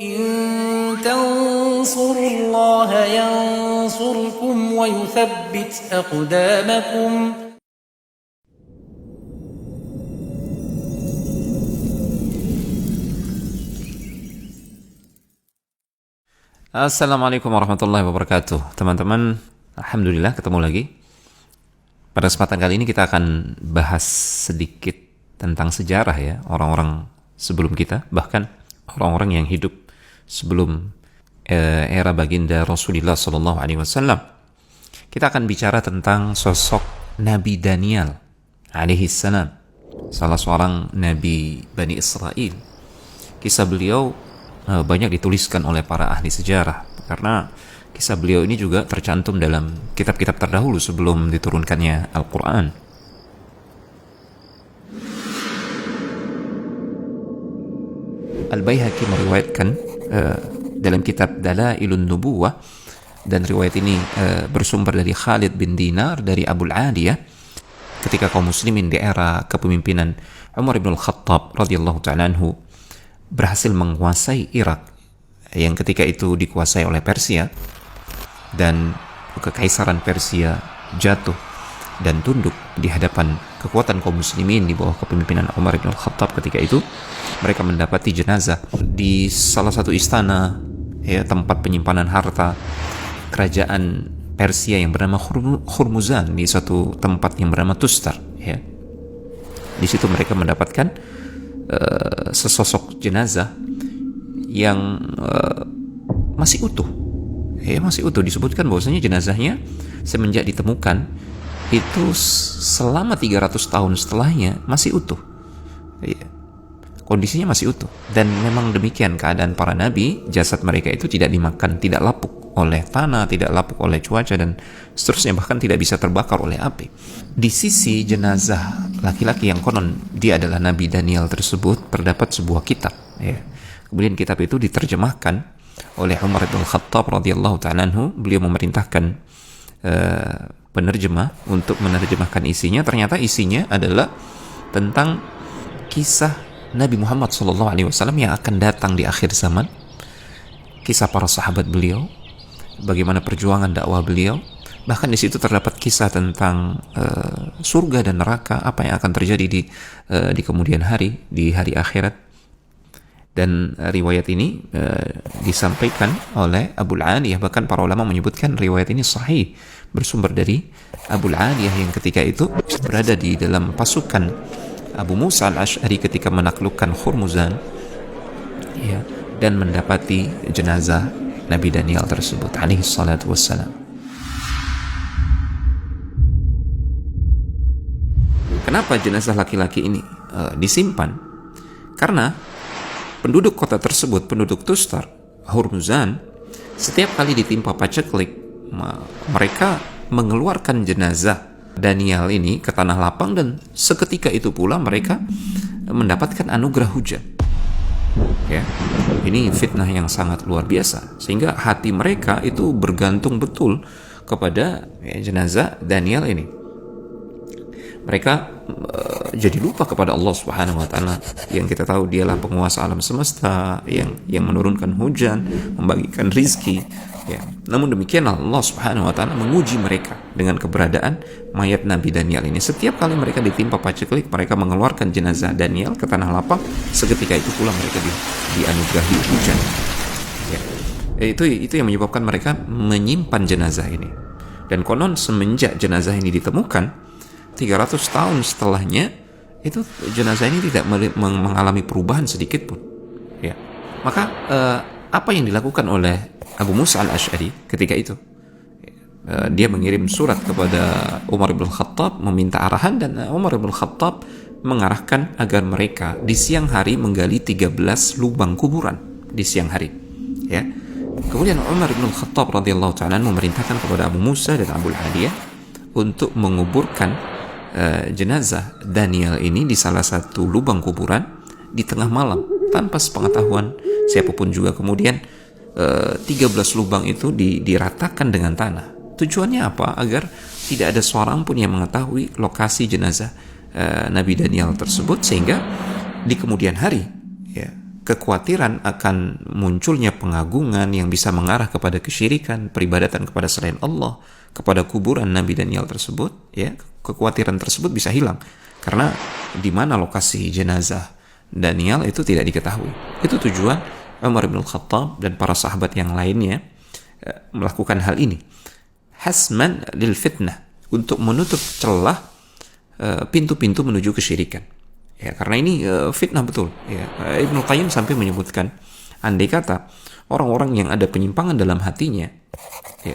إن تنصروا الله ينصركم ويثبت أقدامكم. Assalamualaikum warahmatullahi wabarakatuh. Teman-teman, alhamdulillah ketemu lagi. Pada kesempatan kali ini kita akan bahas sedikit tentang sejarah ya, orang-orang sebelum kita, bahkan orang-orang yang hidup sebelum era baginda Rasulullah SAW. Kita akan bicara tentang sosok Nabi Daniel alaihi salam, salah seorang nabi Bani Israel. Kisah beliau banyak dituliskan oleh para ahli sejarah karena kisah beliau ini juga tercantum dalam kitab-kitab terdahulu sebelum diturunkannya Al-Quran. Al-Baihaqi meriwayatkan dalam kitab Dalailun Nubuwah, dan riwayat ini bersumber dari Khalid bin Dinar dari Abu Aliyah ketika kaum muslimin di era kepemimpinan Umar bin Al-Khattab radhiyallahu ta'ala anhu berhasil menguasai Irak yang ketika itu dikuasai oleh Persia, dan kekaisaran Persia jatuh dan tunduk di hadapan kekuatan kaum muslimin di bawah kepemimpinan Umar bin Al-Khattab. Ketika itu mereka mendapati jenazah di salah satu istana ya, tempat penyimpanan harta kerajaan Persia yang bernama Hurmuzan, di suatu tempat yang bernama Tustar ya. Di situ mereka mendapatkan sesosok jenazah yang masih utuh ya, masih utuh. Disebutkan bahwasanya jenazahnya semenjak ditemukan itu selama 300 tahun setelahnya masih utuh ya. Kondisinya masih utuh, dan memang demikian keadaan para nabi. Jasad mereka itu tidak dimakan, tidak lapuk oleh tanah, tidak lapuk oleh cuaca, dan seterusnya, bahkan tidak bisa terbakar oleh api. Di sisi jenazah laki-laki yang konon dia adalah Nabi Daniel tersebut terdapat sebuah kitab ya. Kemudian kitab itu diterjemahkan oleh Umar bin Khattab radhiyallahu ta'ala anhu. Beliau memerintahkan penerjemah untuk menerjemahkan isinya. Ternyata isinya adalah tentang kisah Nabi Muhammad SAW yang akan datang di akhir zaman, kisah para sahabat beliau, bagaimana perjuangan dakwah beliau. Bahkan di situ terdapat kisah tentang surga dan neraka, apa yang akan terjadi di kemudian hari, di hari akhirat. Dan riwayat ini disampaikan oleh Abu Aliyah. Bahkan para ulama menyebutkan riwayat ini sahih, bersumber dari Abu Aliyah yang ketika itu berada di dalam pasukan Abu Musa al-Ash'ari ketika menaklukkan Hurmuzan ya, dan mendapati jenazah Nabi Daniel tersebut alaihi salatu wassalam. Kenapa jenazah laki-laki ini disimpan? Karena penduduk kota tersebut, penduduk Tustar, Hurmuzan, setiap kali ditimpa paceklik, mereka mengeluarkan jenazah Daniel ini ke tanah lapang, dan seketika itu pula mereka mendapatkan anugerah hujan ya. Ini fitnah yang sangat luar biasa, sehingga hati mereka itu bergantung betul kepada jenazah Daniel ini. Mereka jadi lupa kepada Allah Subhanahu wa taala, yang kita tahu dialah penguasa alam semesta, yang menurunkan hujan, membagikan rizki ya. Namun demikian Allah Subhanahu wa taala menguji mereka dengan keberadaan mayat Nabi Daniel ini. Setiap kali mereka ditimpa paceklik, mereka mengeluarkan jenazah Daniel ke tanah lapang, seketika itu pula mereka dianugerahi hujan ya. Itu yang menyebabkan mereka menyimpan jenazah ini. Dan konon semenjak jenazah ini ditemukan 300 tahun setelahnya, itu jenazah ini tidak mengalami perubahan sedikit pun ya. Maka apa yang dilakukan oleh Abu Musa al-Ash'ari ketika itu, dia mengirim surat kepada Umar bin Khattab meminta arahan, dan Umar bin Khattab mengarahkan agar mereka di siang hari menggali 13 lubang kuburan di siang hari ya. Kemudian Umar bin Khattab radhiyallahu ta'ala memerintahkan kepada Abu Musa dan Abu Aliyah untuk menguburkan jenazah Daniel ini di salah satu lubang kuburan di tengah malam tanpa sepengetahuan siapapun juga. Kemudian 13 lubang itu diratakan dengan tanah. Tujuannya apa? Agar tidak ada seorang pun yang mengetahui lokasi jenazah Nabi Daniel tersebut, sehingga di kemudian hari ya, kekhawatiran akan munculnya pengagungan yang bisa mengarah kepada kesyirikan, peribadatan kepada selain Allah, kepada kuburan Nabi Daniel tersebut, ya, kekhawatiran tersebut bisa hilang karena di mana lokasi jenazah Daniel itu tidak diketahui. Itu tujuan Umar bin Khattab dan para sahabat yang lainnya melakukan hal ini. Hasman lil fitnah, untuk menutup celah pintu-pintu menuju kesyirikan. Ya, karena ini fitnah betul. Ya, Ibnu Qayyim sampai menyebutkan, andai kata orang-orang yang ada penyimpangan dalam hatinya, ya,